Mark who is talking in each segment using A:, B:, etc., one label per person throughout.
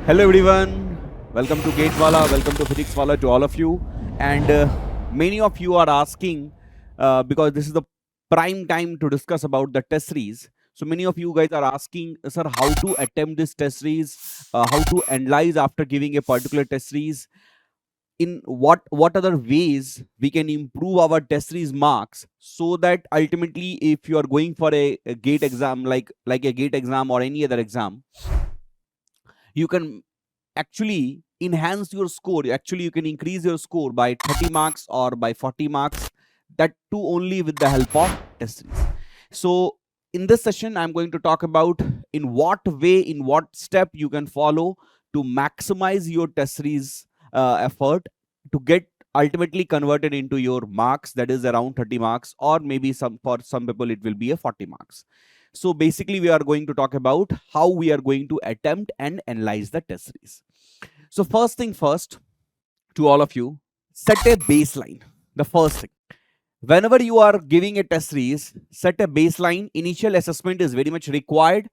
A: Hello everyone, welcome to Wallah, welcome to Physics Wallah to all of you. And many of you are asking, because this is the prime time to discuss about the test series. So many of you guys are asking, sir, how to attempt this test series, how to analyze after giving a particular test series, in what other ways we can improve our test series marks, so that ultimately if you are going for a gate exam, like a gate exam or any other exam, you can actually enhance your score. Actually, you can increase your score by 30 marks or by 40 marks, that too only with the help of test series. So in this session, I'm going to talk about in what way, in what step you can follow to maximize your test series effort to get ultimately converted into your marks, that is around 30 marks, or maybe for some people it will be a 40 marks. So basically, we are going to talk about how we are going to attempt and analyze the test series. So first thing first, to all of you, set a baseline. The first thing, whenever you are giving a test series, set a baseline. Initial assessment is very much required.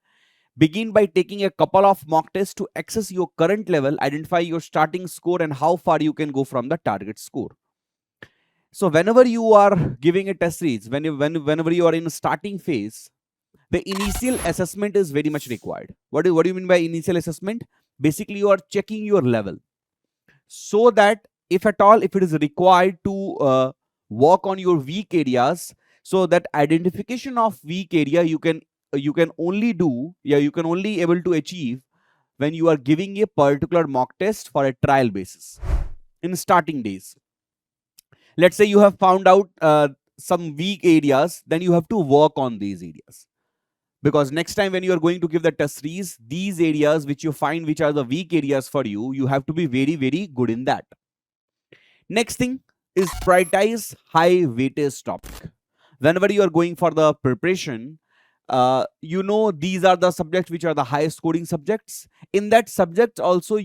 A: Begin by taking a couple of mock tests to assess your current level, identify your starting score, and how far you can go from the target score. So whenever you are giving a test series, whenever you are in a starting phase, the initial assessment is very much required. What do you mean by initial assessment? Basically, you are checking your level, so that if at all, if it is required to work on your weak areas, so that identification of weak area you can only do, you can only able to achieve when you are giving a particular mock test for a trial basis in starting days. Let's say you have found out some weak areas, then you have to work on these areas, because next time when you are going to give the test series, these areas which you find which are the weak areas for you, you have to be very good in that. Next thing is prioritize high weightage topic. Whenever you are going for the preparation, these are the subjects which are the highest scoring subjects. In that subject also,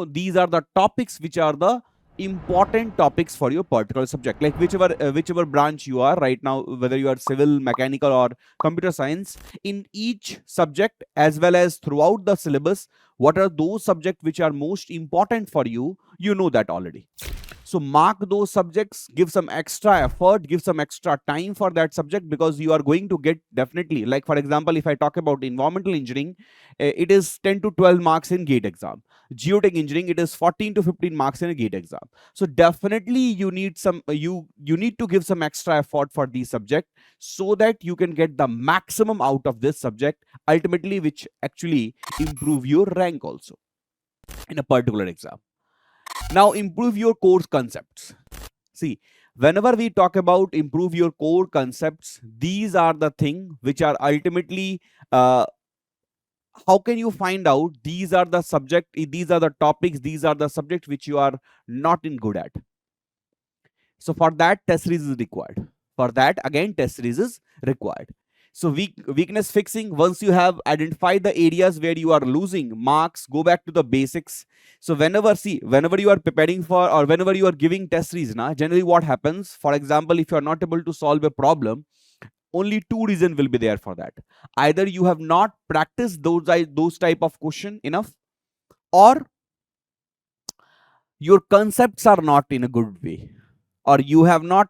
A: these are the topics which are the important topics for your particular subject, like whichever branch you are right now, whether you are civil, mechanical, or computer science. In each subject, as well as throughout the syllabus, what are those subjects which are most important for you, you know that already. So mark those subjects, give some extra effort, give some extra time for that subject, because you are going to get definitely, like for example, if I talk about environmental engineering, it is 10 to 12 marks in gate exam. Geotech engineering, it is 14 to 15 marks in a gate exam. So definitely you need some you need to give some extra effort for these subject, so that you can get the maximum out of this subject, ultimately which actually improve your rank also in a particular exam. Now improve your core concepts. See, whenever we talk about improve your core concepts, these are the thing which are ultimately, how can you find out these are the subject, these are the topics, these are the subjects which you are not in good at. So for that, test series is required. For that, again, test series is required. So weakness fixing, once you have identified the areas where you are losing marks, go back to the basics. So whenever you are preparing for, or whenever you are giving test series, generally what happens, for example, if you are not able to solve a problem, only two reasons will be there for that. Either you have not practiced those type of question enough, or your concepts are not in a good way, or you have not,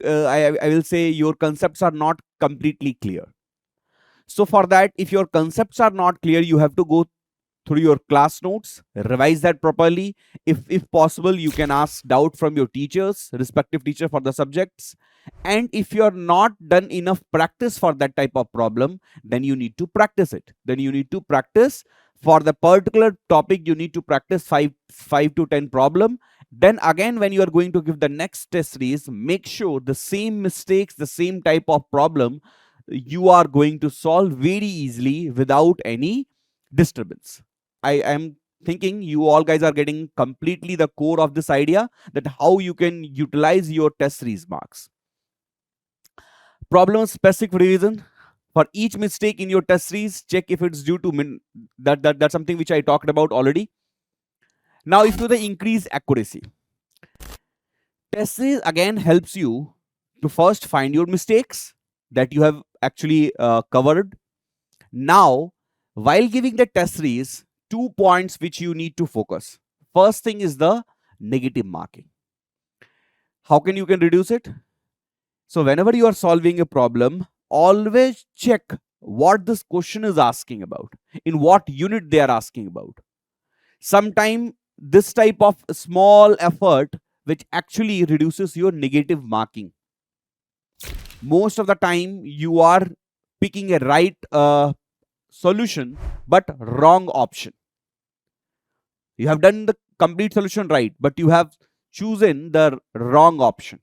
A: I will say your concepts are not completely clear. So for that, if your concepts are not clear, you have to go through your class notes, revise that properly. If possible, you can ask doubt from your teachers, respective teacher for the subjects. And if you are not done enough practice for that type of problem, then you need to practice it. Then you need to practice for the particular topic. You need to practice 5 to 10 problem. Then again, when you are going to give the next test series, make sure the same mistakes, the same type of problem, you are going to solve very easily without any disturbance. I am thinking you all guys are getting completely the core of this idea, that how you can utilize your test series marks. Problem specific revision. For each mistake in your test series, check if it's due to that's something which I talked about already. Now, if you the increase accuracy, test series again helps you to first find your mistakes that you have actually covered. Now, while giving the test series, two points which you need to focus. First thing is the negative marking. How can you can reduce it? So whenever you are solving a problem, always check what this question is asking about, in what unit they are asking about. Sometimes this type of small effort which actually reduces your negative marking. Most of the time you are picking a right solution but wrong option. You have done the complete solution right, but you have chosen the wrong option.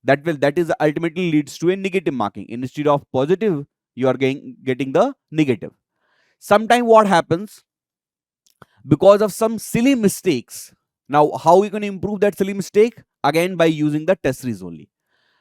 A: That is ultimately leads to a negative marking. Instead of positive, you are getting the negative. Sometimes what happens, because of some silly mistakes. Now, how we can improve that silly mistake? Again, by using the test series only.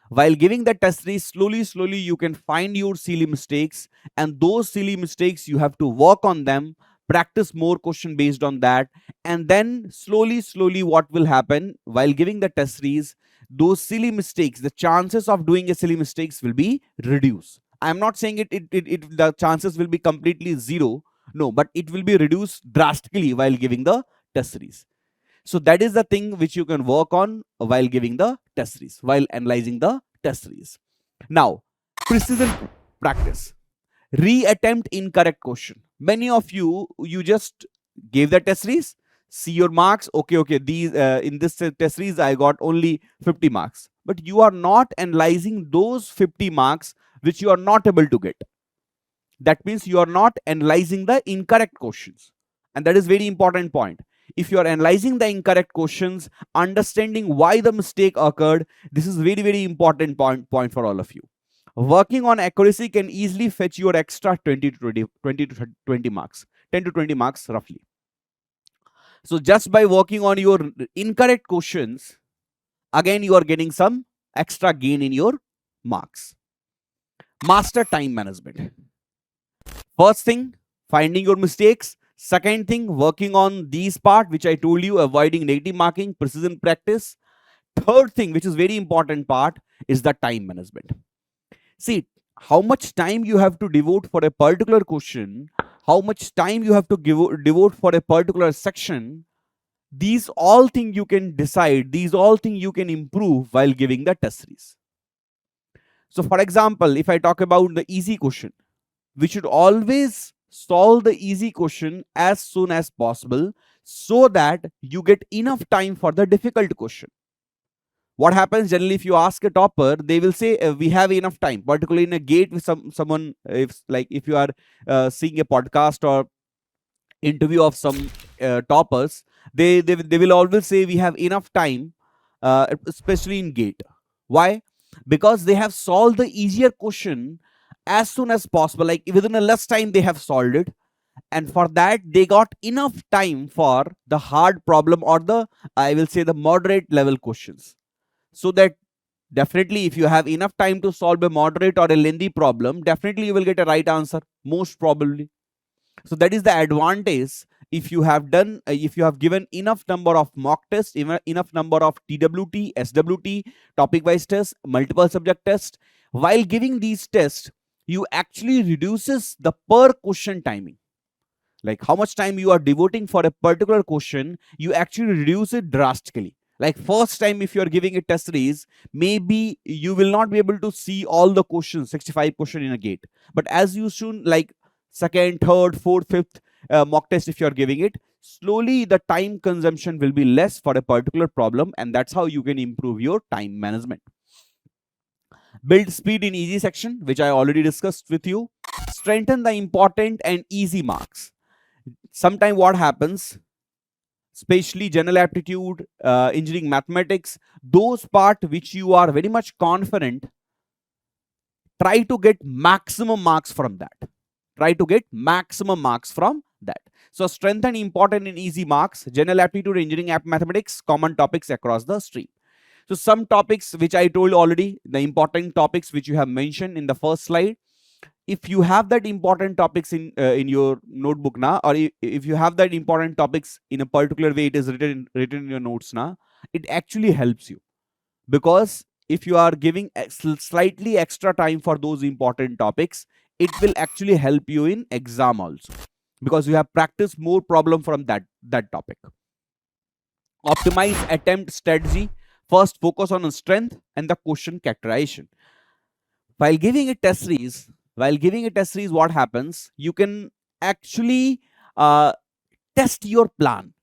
A: While giving the test series, slowly you can find your silly mistakes, and those silly mistakes you have to work on them, practice more question based on that, and then slowly what will happen while giving the test series, those silly mistakes, the chances of doing a silly mistakes will be reduced. I am not saying the chances will be completely zero, no, but it will be reduced drastically while giving the test series. So that is the thing which you can work on while giving the test series, while analyzing the test series. Now, precision practice. Reattempt incorrect question. Many of you just gave the test series, see your marks. Okay, these in this test series I got only 50 marks, but you are not analyzing those 50 marks which you are not able to get. That means you are not analyzing the incorrect questions, and that is very important point. If you are analyzing the incorrect questions, understanding why the mistake occurred, this is very important point for all of you. Working on accuracy can easily fetch your extra 20 to 20 marks, 10 to 20 marks roughly. So just by working on your incorrect questions, again you are getting some extra gain in your marks. Master time management. First thing, finding your mistakes. Second thing, working on these part which I told you, avoiding negative marking, precision practice. Third thing, which is very important part, is the time management. See, how much time you have to devote for a particular question, how much time you have to devote for a particular section, these all things you can decide, these all things you can improve while giving the test series. So for example, if I talk about the easy question, we should always solve the easy question as soon as possible so that you get enough time for the difficult question. What happens generally, if you ask a topper, they will say we have enough time, particularly in a gate with someone. If you are seeing a podcast or interview of some toppers, they will always say we have enough time, especially in gate. Why? Because they have solved the easier question as soon as possible, like within a less time they have solved it, and for that they got enough time for the hard problem or the, I will say, the moderate level questions. So that definitely if you have enough time to solve a moderate or a lengthy problem, definitely you will get a right answer, most probably. So that is the advantage. If you have done, if you have given enough number of mock tests, enough number of TWT, SWT, topic wise tests, multiple subject tests, while giving these tests, you actually reduces the per question timing. Like how much time you are devoting for a particular question, you actually reduce it drastically. Like first time if you are giving a test series, maybe you will not be able to see all the questions, 65 question in a gate. But as you soon, like second, third, fourth, fifth mock test, if you are giving it, slowly the time consumption will be less for a particular problem, and that's how you can improve your time management. Build speed in easy section, which I already discussed with you. Strengthen the important and easy marks. Sometimes what happens, especially general aptitude, engineering mathematics, those part which you are very much confident, try to get maximum marks from that. Try to get maximum marks from that. So strengthen important and easy marks, general aptitude, engineering mathematics, common topics across the stream. So some topics which I told already, the important topics which you have mentioned in the first slide, if you have that important topics in your notebook now, or if you have that important topics in a particular way, it is written in your notes now, it actually helps you, because if you are giving slightly extra time for those important topics, it will actually help you in exam also. because you have practiced more problem from that topic. Optimize attempt strategy. First, focus on strength and the question characterization. While giving a test series, what happens? You can actually test your plan.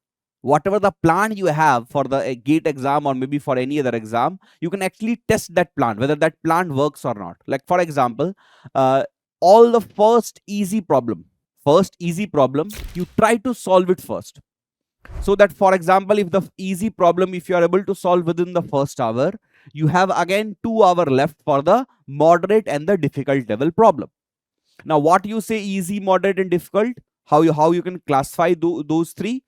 A: Whatever the plan you have for the GATE exam or maybe for any other exam, you can actually test that plan, whether that plan works or not. Like for example, all the first easy problem, you try to solve it first. So that, for example, if the easy problem, if you are able to solve within the first hour, you have again 2 hours left for the moderate and the difficult level problem. Now, what you say easy, moderate, and difficult? How you can classify those three?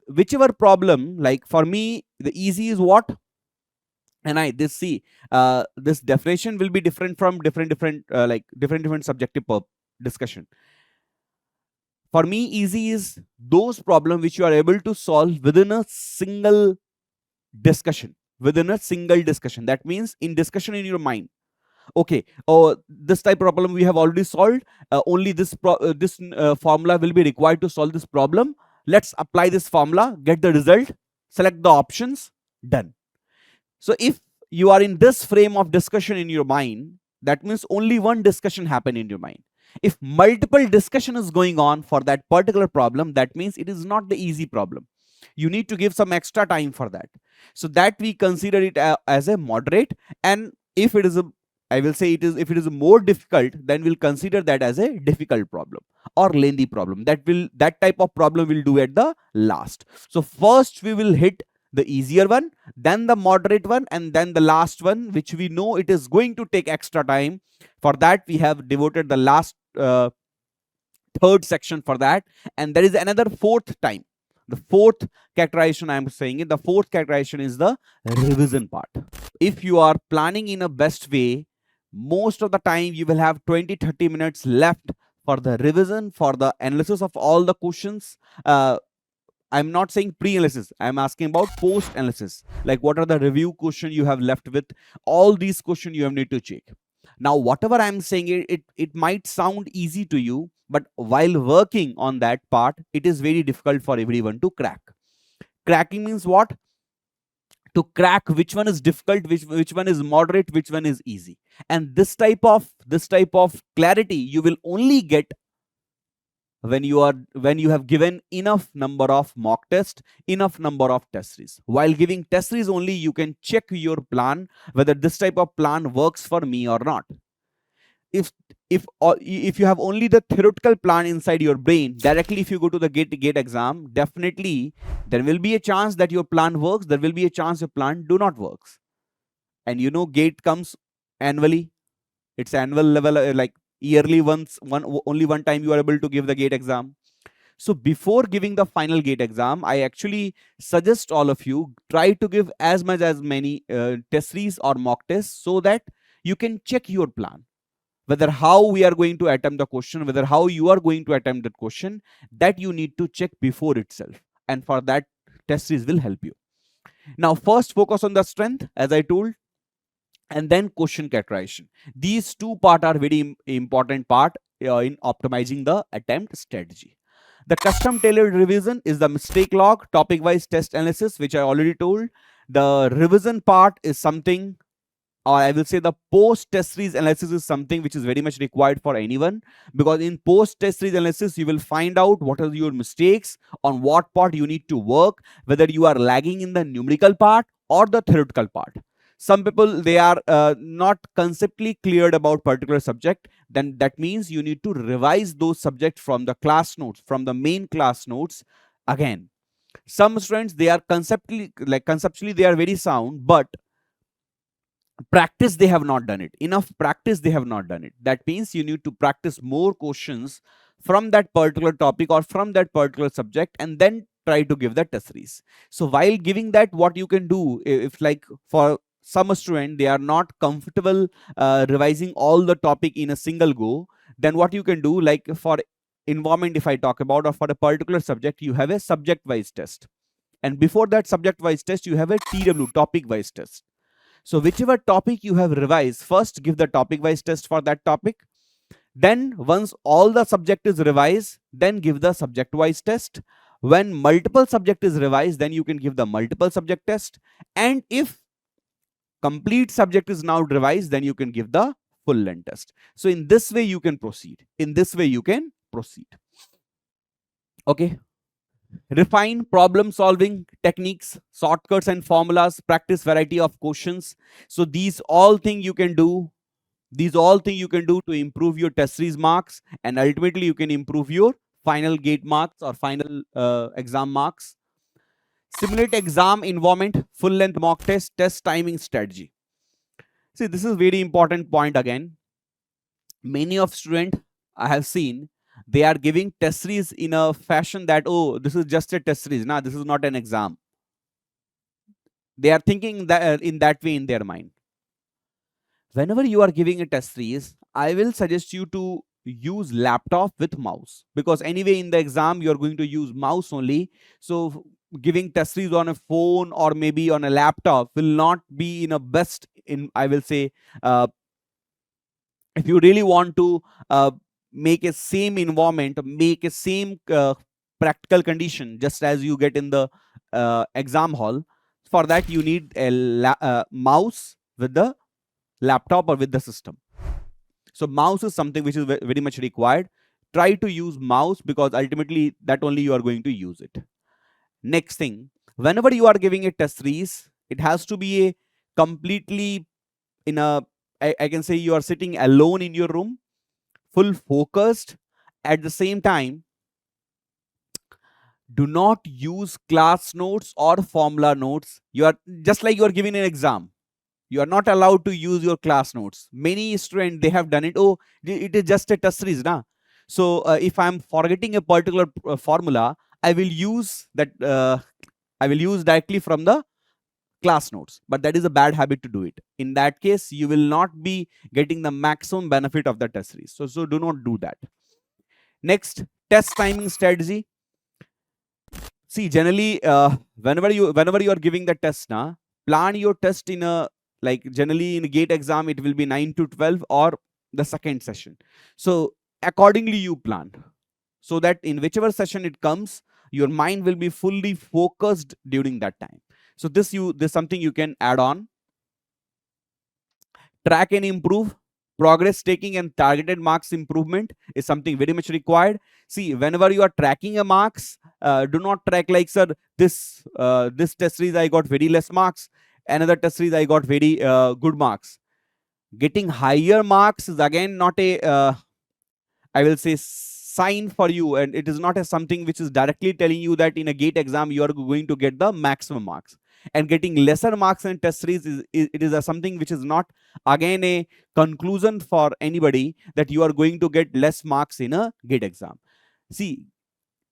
A: Whichever problem, like for me, the easy is what? And this definition will be different from different subjective discussion. For me, easy is those problems which you are able to solve within a single discussion. That means in discussion in your mind. Okay, this type of problem we have already solved. Only this formula will be required to solve this problem. Let's apply this formula, get the result, select the options, done. So if you are in this frame of discussion in your mind, that means only one discussion happen in your mind. If multiple discussion is going on for that particular problem, that means it is not the easy problem. You need to give some extra time for that. So that we consider it as a moderate. And if it is if it is more difficult, then we'll consider that as a difficult problem or lengthy problem. That type of problem we'll do at the last. So first we will hit the easier one, then the moderate one, and then the last one, which we know it is going to take extra time. For that, we have devoted the last third section for that, and there is another fourth time. The fourth characterization I am saying it. The fourth characterization is the revision part. If you are planning in a best way, most of the time you will have 20-30 minutes left for the revision, for the analysis of all the questions. I'm not saying pre-analysis. I'm asking about post-analysis. Like what are the review questions you have left with? All these questions you have need to check. Now, whatever I'm saying, it might sound easy to you, but while working on that part, it is very difficult for everyone to crack. Cracking means what? To crack which one is difficult, which one is moderate, which one is easy. And this type of clarity you will only get when you have given enough number of mock tests, enough number of test series. While giving test series only, you can check your plan whether this type of plan works for me or not. If you have only the theoretical plan inside your brain, directly if you go to the GATE exam, definitely there will be a chance that your plan works, there will be a chance your plan do not works. And you know, GATE comes annually. It's annual level, like yearly only one time you are able to give the GATE exam. So before giving the final GATE exam, I actually suggest all of you try to give as many test series or mock tests, so that you can check your plan, whether how we are going to attempt the question, whether how you are going to attempt that question, that you need to check before itself. And for that, test series will help you. Now, first focus on the strength, as I told, and then question characterization. These two parts are very important part in optimizing the attempt strategy. The custom tailored revision is the mistake log, topic wise test analysis, which I already told. The revision part is something, or I will say the post test series analysis is something which is very much required for anyone, because in post test series analysis you will find out what are your mistakes, on what part you need to work, whether you are lagging in the numerical part or the theoretical part. Some people, they are not conceptually cleared about particular subject, then that means you need to revise those subjects from the class notes, from the main class notes again. Some students, they are conceptually they are very sound, but practice they have not done it enough. They have not done it. That means you need to practice more questions from that particular topic or from that particular subject, and then try to give the test series. So while giving that, what you can do, if like for some student they are not comfortable revising all the topic in a single go, then what you can do, like for environment if I talk about, or for a particular subject, you have a subject wise test, and before that subject wise test you have a TW, topic wise test. So whichever topic you have revised, first give the topic wise test for that topic, Then once all the subject is revised, then give the subject wise test. When multiple subject is revised, then you can give the multiple subject test. And if complete subject is now revised, then you can give the full length test. So in this way you can proceed. In this way you can proceed. Okay. Refine problem solving techniques, shortcuts and formulas, practice variety of questions. So these all things you can do. These all things you can do to improve your test series marks, and ultimately you can improve your final gate marks or final exam marks. Simulate exam environment, full length mock test, test timing strategy. See, this is very important point again. Many of students I have seen, they are giving test series in a fashion that, oh, this is just a test series. Nah, this is not an exam. They are thinking that in that way in their mind. Whenever you are giving a test series, I will suggest you to use laptop with mouse, because anyway in the exam you are going to use mouse only. So giving test series on a phone or maybe on a laptop will not be in a best, in I will say, if you really want to make a same environment, make a same practical condition just as you get in the exam hall, for that you need a mouse with the laptop or with the system. So mouse is something which is very much required. Try to use mouse, because ultimately that only you are going to use it. Next thing, whenever you are giving a test series, it has to be a completely in a, I can say you are sitting alone in your room, full focused. At the same time, do not use class notes or formula notes. You are just like you are giving an exam. You are not allowed to use your class notes. Many students, they have done it. Oh, it is just a test series, na. So if I'm forgetting a particular formula, I will use that. I will use directly from the class notes. But that is a bad habit to do it. In that case, you will not be getting the maximum benefit of the test series. So do not do that. Next, test timing strategy. See, generally, whenever you are giving the test, na, plan your test in a, like generally in a gate exam it will be 9 to 12 or the second session. So accordingly you plan, so that in whichever session it comes, your mind will be fully focused during that time. So this something you can add on. Track and improve. Progress taking and targeted marks improvement is something very much required. See, whenever you are tracking a marks, do not track like, sir, this test series I got very less marks, another test series I got very good marks. Getting higher marks is again not a I will say sign for you, and it is not a something which is directly telling you that in a gate exam you are going to get the maximum marks. And getting lesser marks in test series it is a something which is not again a conclusion for anybody that you are going to get less marks in a gate exam. See,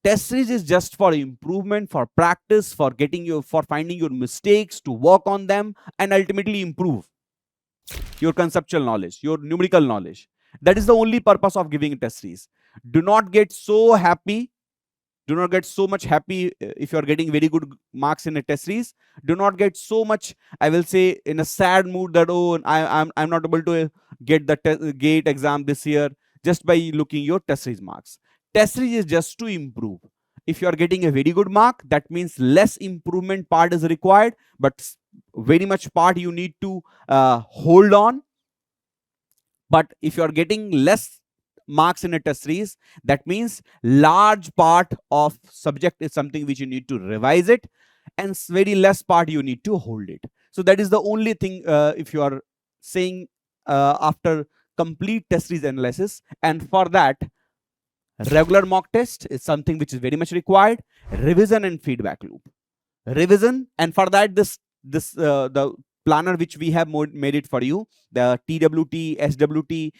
A: test series is just for improvement, for practice, for finding your mistakes, to work on them and ultimately improve your conceptual knowledge, your numerical knowledge. That is the only purpose of giving a test series. Do not get so happy. Do not get so much happy if you are getting very good marks in a test series. Do not get so much, I will say, in a sad mood that, oh, I'm not able to get the gate exam this year just by looking your test series marks. Test series is just to improve. If you are getting a very good mark, that means less improvement part is required, but very much part you need to hold on. But if you are getting less marks in a test series, that means large part of subject is something which you need to revise it, and very less part you need to hold it. So that is the only thing if you are saying after complete test series analysis. And for that, regular mock test is something which is very much required. Revision and feedback loop. Revision, and for that the planner which we have made it for you, the TWT, SWT,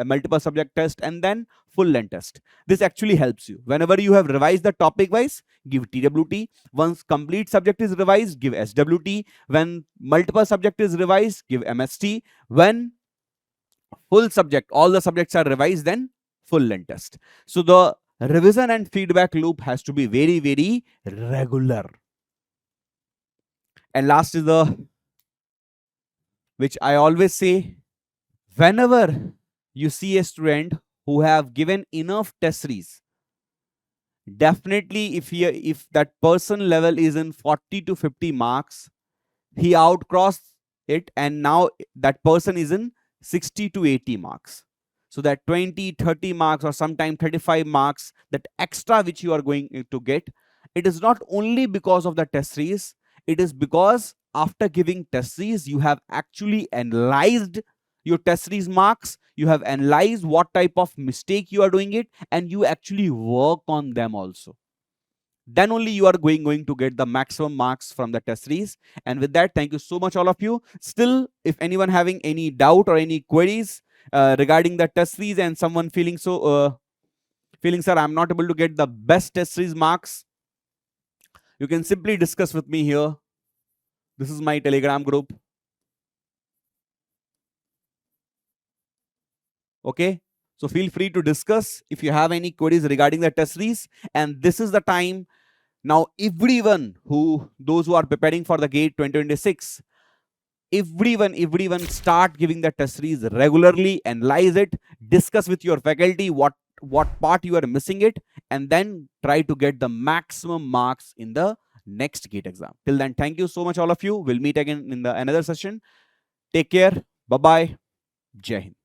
A: multiple subject test, and then full length test. This actually helps you. Whenever you have revised the topic wise, give TWT. Once complete subject is revised, give SWT. When multiple subject is revised, give MST. When full subject, all the subjects are revised, then full length test. So the revision and feedback loop has to be very, very regular. And last is the, which I always say, whenever you see a student who have given enough test series, definitely if that person level is in 40 to 50 marks, he outcrossed it, and now that person is in 60 to 80 marks. So that 20, 30 marks or sometime 35 marks, that extra which you are going to get, it is not only because of the test series, it is because after giving test series, you have actually analyzed your test series marks, you have analyzed what type of mistake you are doing it, and you actually work on them also. Then only you are going to get the maximum marks from the test series. And with that, thank you so much, all of you. Still, if anyone having any doubt or any queries regarding the test series, and someone feeling sir, I'm not able to get the best test series marks, you can simply discuss with me here. This is my Telegram group. Okay, so feel free to discuss if you have any queries regarding the test series. And this is the time now, everyone those who are preparing for the GATE 2026, everyone start giving the test series regularly, analyze it, discuss with your faculty what part you are missing it, and then try to get the maximum marks in the next GATE exam. Till then, thank you so much, all of you. We'll meet again in the another session. Take care. Bye bye. Jai Hind.